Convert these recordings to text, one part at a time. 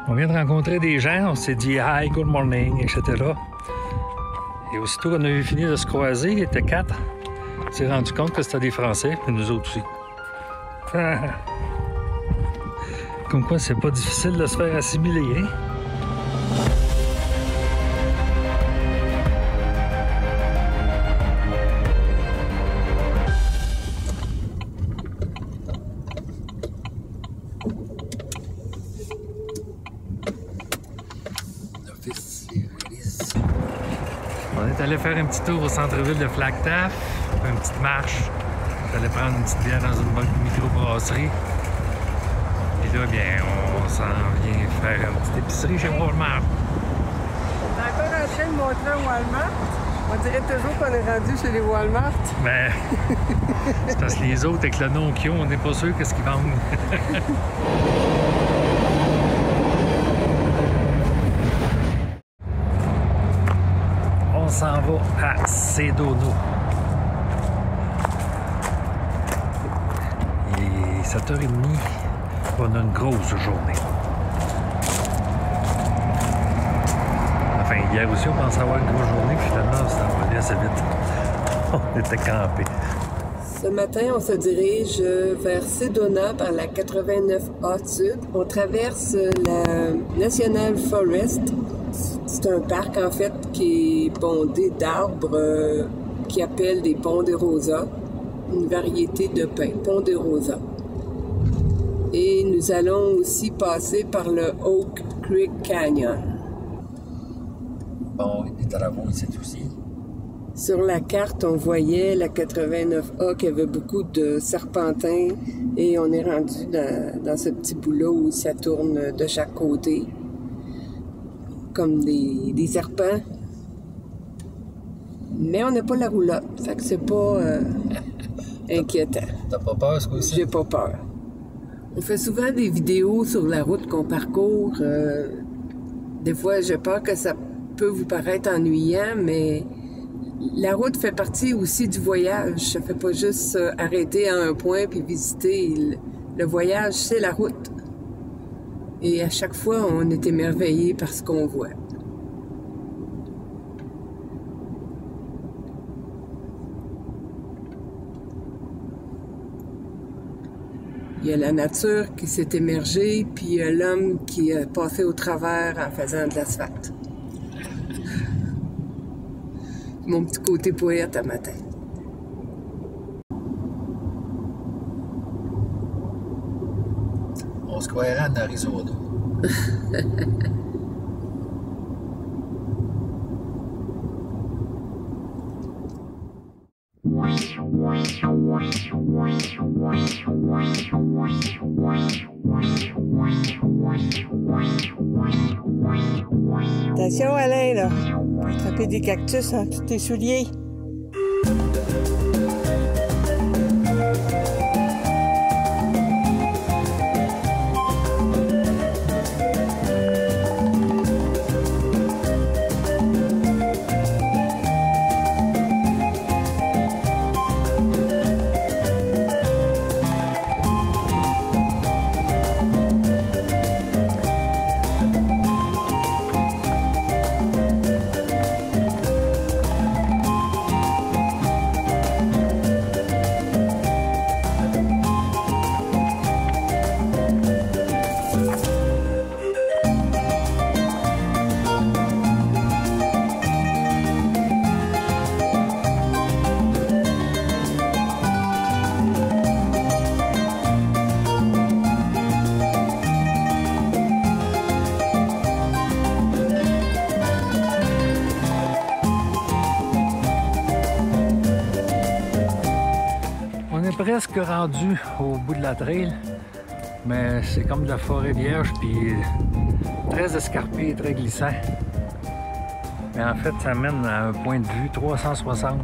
On vient de rencontrer des gens, on s'est dit « Hi, good morning », etc. Et aussitôt qu'on a eu fini de se croiser, il était 4. On s'est rendu compte que c'était des Français, puis nous autres aussi. Comme quoi, c'est pas difficile de se faire assimiler, hein? On est allé faire un petit tour au centre-ville de Flagstaff, une petite marche. On est allé prendre une petite bière dans une bonne microbrasserie. Et là, bien, on s'en vient faire une petite épicerie chez Walmart. On est encore en train de montrer un Walmart. On dirait toujours qu'on est rendu chez les Walmart. Ben, c'est parce que les autres, avec le nom qu'ils ont, on n'est pas sûr qu'est-ce qu'ils vendent. On s'en va à Sedona. Il est 7h30. On a une grosse journée. Enfin, hier aussi, on pensait avoir une grosse journée, puis finalement, ça va aller assez vite. On était campés. Ce matin, on se dirige vers Sedona par la 89A Sud. On traverse la National Forest. C'est un parc, en fait, qui est bondé d'arbres qui appellent des ponderosa, une variété de pins, ponderosa. Et nous allons aussi passer par le Oak Creek Canyon. Bon, des travaux ici aussi. Sur la carte, on voyait la 89A qui avait beaucoup de serpentins et on est rendu dans ce petit bout-là où ça tourne de chaque côté, comme des serpents. Mais on n'a pas la roulotte, fait que c'est pas inquiétant. T'as pas peur, ce coup-ci? J'ai pas peur. On fait souvent des vidéos sur la route qu'on parcourt. Des fois, j'ai peur que ça peut vous paraître ennuyant, mais la route fait partie aussi du voyage. Ça fait pas juste arrêter à un point puis visiter. Le voyage, c'est la route. Et à chaque fois, on est émerveillé par ce qu'on voit. Il y a la nature qui s'est émergée, puis il y a l'homme qui a passé au travers en faisant de l'asphalte. Mon petit côté poète à matin. On se croirait en Arizona. Attention Alain, là. Attraper des cactus en tous tes souliers. Presque rendu au bout de la trail, mais c'est comme de la forêt vierge, puis très escarpé, très glissant. Mais en fait, ça mène à un point de vue 360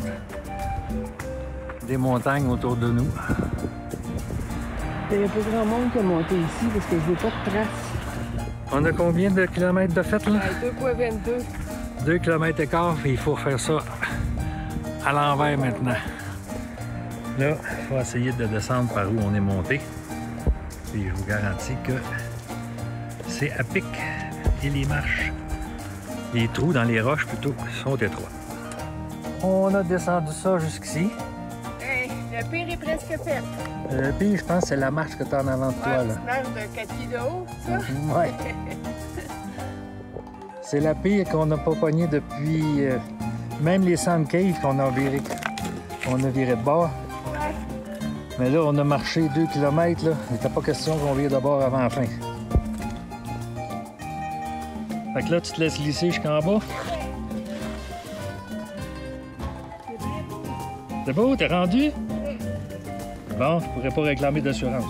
des montagnes autour de nous. Il n'y a pas grand monde qui a monté ici parce que je veux pas de traces. On a combien de kilomètres de fait là? 2,22. 2 km et quart, et il faut faire ça à l'envers maintenant. Là, il faut essayer de descendre par où on est monté. Puis je vous garantis que c'est à pic et les marches, les trous dans les roches plutôt, sont étroits. On a descendu ça jusqu'ici. Hey, le pire est presque fait. Le pire, je pense, c'est la marche que tu as en avant de toi. Ouais, Là. tu marches de 4 pieds de haut, ça? Ouais. C'est la pire qu'on n'a pas pognée depuis même les Sand Caves qu'on a viré de bord. Ouais. Mais là, on a marché 2 km. Là. Il n'était pas question qu'on vire de bord avant la fin. Fait que là, tu te laisses glisser jusqu'en bas. C'est beau, t'es rendu? Bon, je pourrais pas réclamer d'assurance.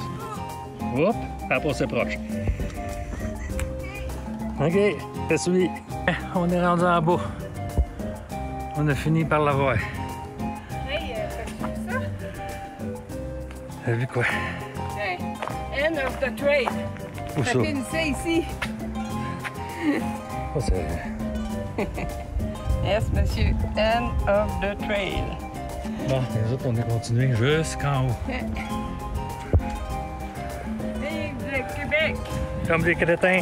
Hop, elle passe proche. OK, c'est suivi. On est rendu en bas. On a fini par l'avoir. Hey, t'as vu ça? T'as vu quoi? Hey, end of the trail. Où Ça ça? finissait ici. Oh, c'est... Yes, monsieur. End of the trail. Bon, les autres, on est continué jusqu'en haut. Vive le Québec! Comme des crétins.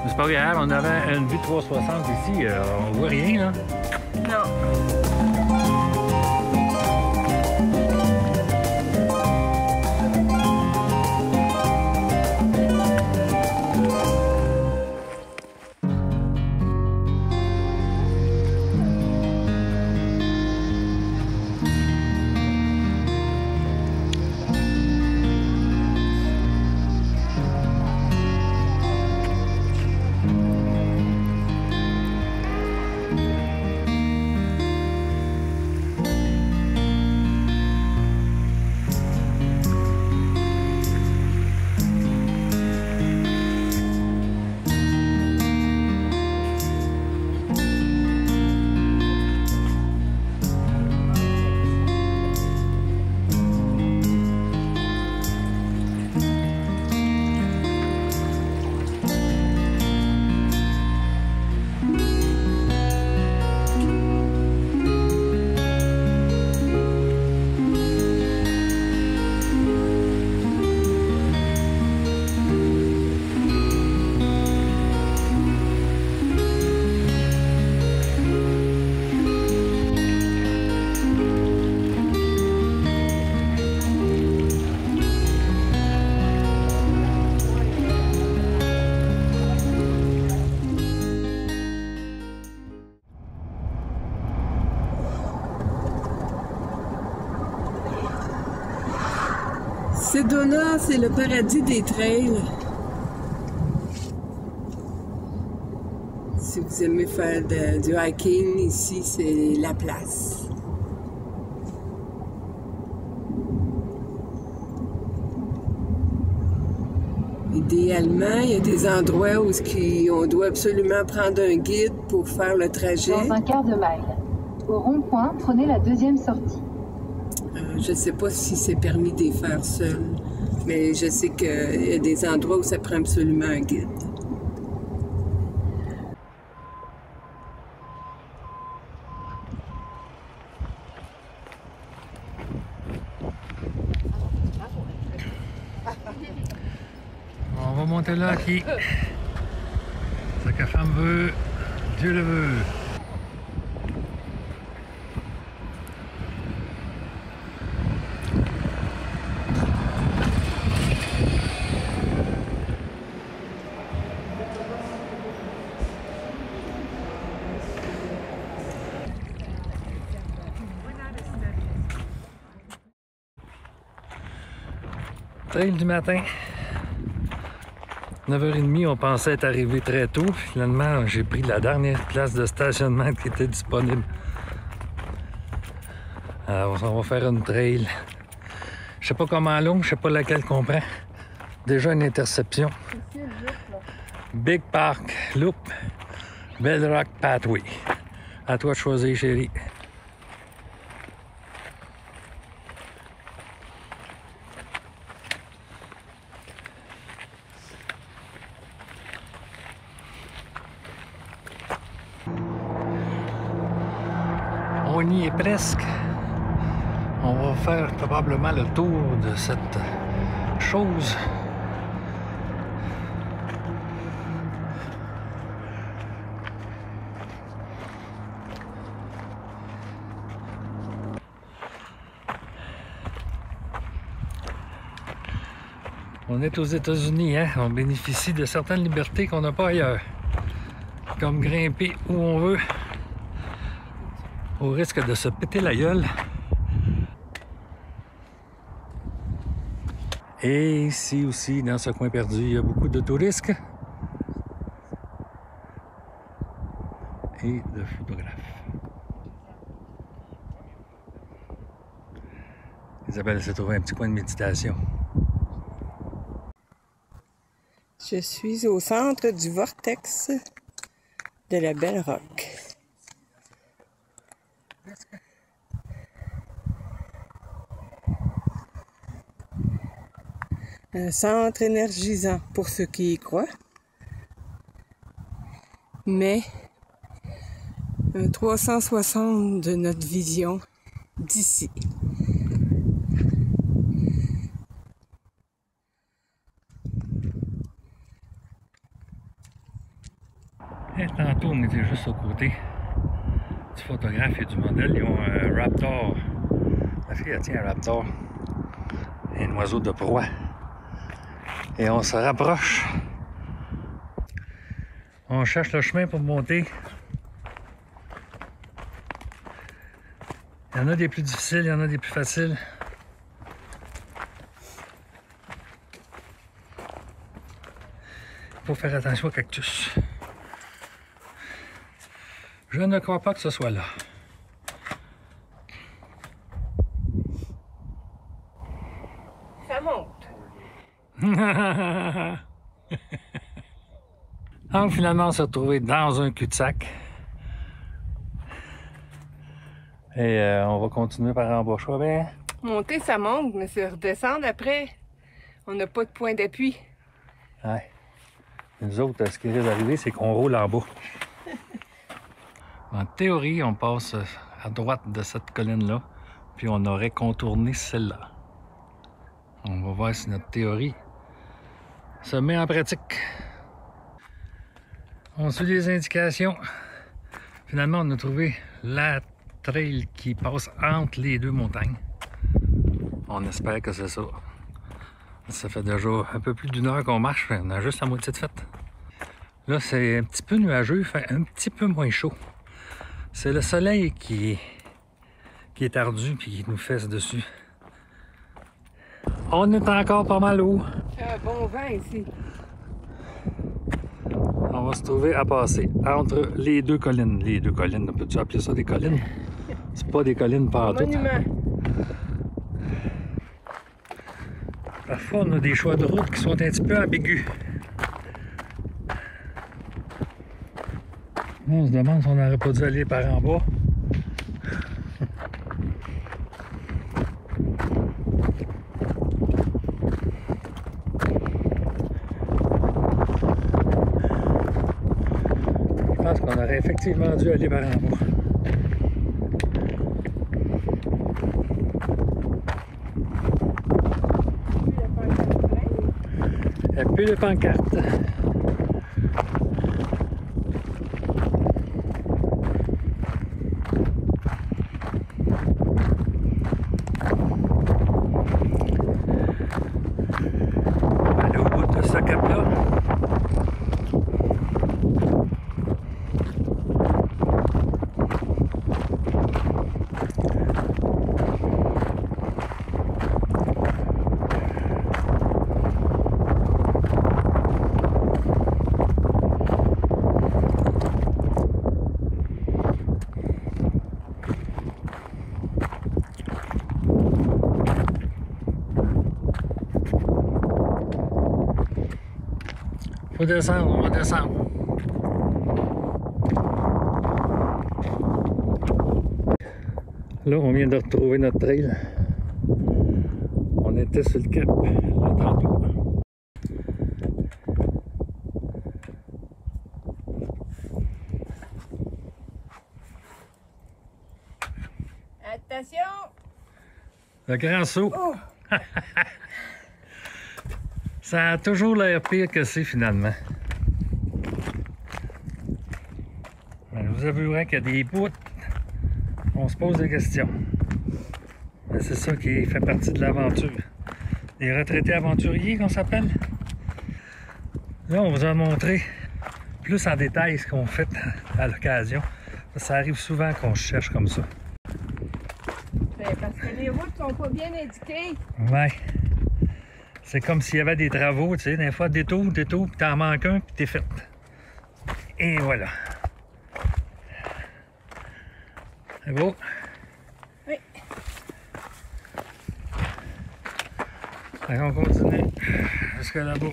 C'est pas grave, on avait une vue 360 ici, on voit rien là. Non. Sedona, c'est le paradis des trails. Si vous aimez faire du hiking, ici, c'est la place. Idéalement, il y a des endroits où on doit absolument prendre un guide pour faire le trajet. Dans un quart de mile. Au rond-point, prenez la deuxième sortie. Je ne sais pas si c'est permis de les faire seul, mais je sais qu'il y a des endroits où ça prend absolument un guide. On va monter là, qui? Ce que femme veut, Dieu le veut. Trail du matin. 9h30, on pensait être arrivé très tôt. Finalement, j'ai pris la dernière place de stationnement qui était disponible. Alors, on va faire une trail. Je sais pas comment longue, je sais pas laquelle qu'on prend. Déjà une interception. Big Park Loop, Bell Rock Pathway. À toi de choisir, chérie. On y est presque. On va faire probablement le tour de cette chose. On est aux États-Unis, hein? On bénéficie de certaines libertés qu'on n'a pas ailleurs. Comme grimper où on veut, au risque de se péter la gueule. Et ici aussi, dans ce coin perdu, il y a beaucoup de touristes et de photographes. Isabelle s'est trouvée un petit coin de méditation. Je suis au centre du vortex de la Belle Rock. Un centre énergisant pour ceux qui y croient, mais un 360 de notre vision d'ici. Et tantôt, on était juste au côté du photographe et du modèle. Ils ont un raptor. La fille, elle tient un raptor. Un oiseau de proie. Et on se rapproche. On cherche le chemin pour monter. Il y en a des plus difficiles, il y en a des plus faciles. Il faut faire attention aux cactus. Je ne crois pas que ce soit là. Ça monte. Donc finalement, on s'est retrouvé dans un cul-de-sac. Et on va continuer par embaucher. Ben... Monter, ça monte, mais se redescendre après, on n'a pas de point d'appui. Ouais. Nous autres, ce qui risque d'arriver, c'est qu'on roule en bas. En théorie, on passe à droite de cette colline-là, puis on aurait contourné celle-là. On va voir si notre théorie se met en pratique. On suit les indications. Finalement, on a trouvé la trail qui passe entre les deux montagnes. On espère que c'est ça. Ça fait déjà un peu plus d'1 heure qu'on marche, on a juste la moitié de faite. Là, c'est un petit peu nuageux, fait un petit peu moins chaud. C'est le soleil qui est ardu et qui nous fesse dessus. On est encore pas mal haut. Un bon vent ici. On va se trouver à passer entre les deux collines. Les deux collines, peux-tu appeler ça des collines? C'est pas des collines partout. Monument. Parfois, on a des choix de route qui sont un petit peu ambigus. On se demande si on n'aurait pas dû aller par en bas. Je pense qu'on aurait effectivement dû aller par en bas. Il n'y a plus de pancarte. Aller au bout de ce cap-là. Faut descendre, on va descendre. Là, on vient de retrouver notre trail. On était sur le cap, là, tantôt. Attention! Le grand saut. Oh. Ça a toujours l'air pire que c'est finalement. Mais je vous avouerai qu'il y a des bouts, on se pose des questions. Mais c'est ça qui fait partie de l'aventure. Les retraités aventuriers qu'on s'appelle. Là, on vous a montré plus en détail ce qu'on fait à l'occasion. Ça arrive souvent qu'on se cherche comme ça. Parce que les routes sont pas bien indiquées. Ouais. C'est comme s'il y avait des travaux, tu sais, des fois détour, puis t'en manques un, puis t'es fait. Et voilà. C'est beau? Oui. Alors on continue jusqu'à là-bas.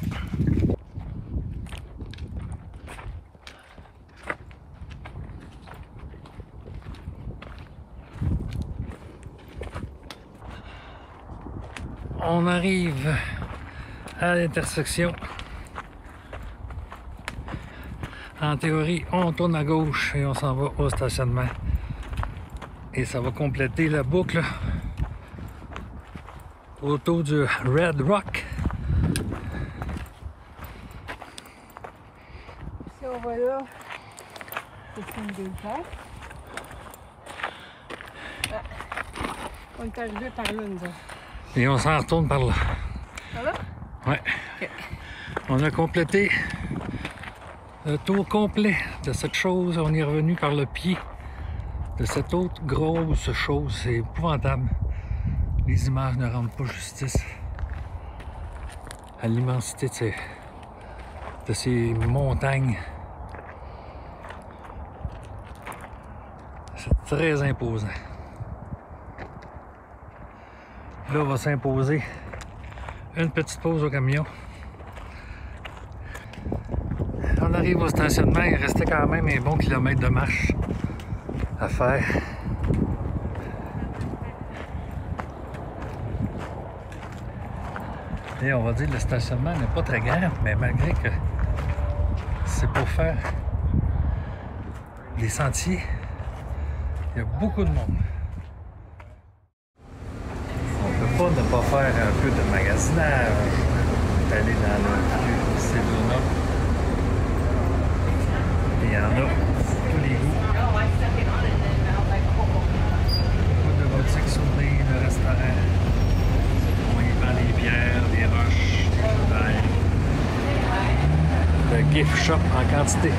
On arrive à l'intersection. En théorie, on tourne à gauche et on s'en va au stationnement. Et ça va compléter la boucle autour du Red Rock. Si on va là, c'est une des places. Ah. On est arrivé par là, nous autres. Et on s'en retourne par là. Par là? Ouais. Okay. On a complété le tour complet de cette chose. On est revenu par le pied de cette autre grosse chose. C'est épouvantable. Les images ne rendent pas justice à l'immensité de ces montagnes. C'est très imposant. Là, va s'imposer une petite pause au camion. On arrive au stationnement, il restait quand même un bon kilomètre de marche à faire. Et on va dire que le stationnement n'est pas très grand, mais malgré que c'est pour faire les sentiers, il y a beaucoup de monde. On ne peut pas faire un peu de magasinage, d'aller dans le vieux Sedona. Il y en a tous les goûts. Beaucoup de boutiques souvenirs, de restaurants. On y vend des bières, des roches, des bouteilles. Le gift shop en quantité.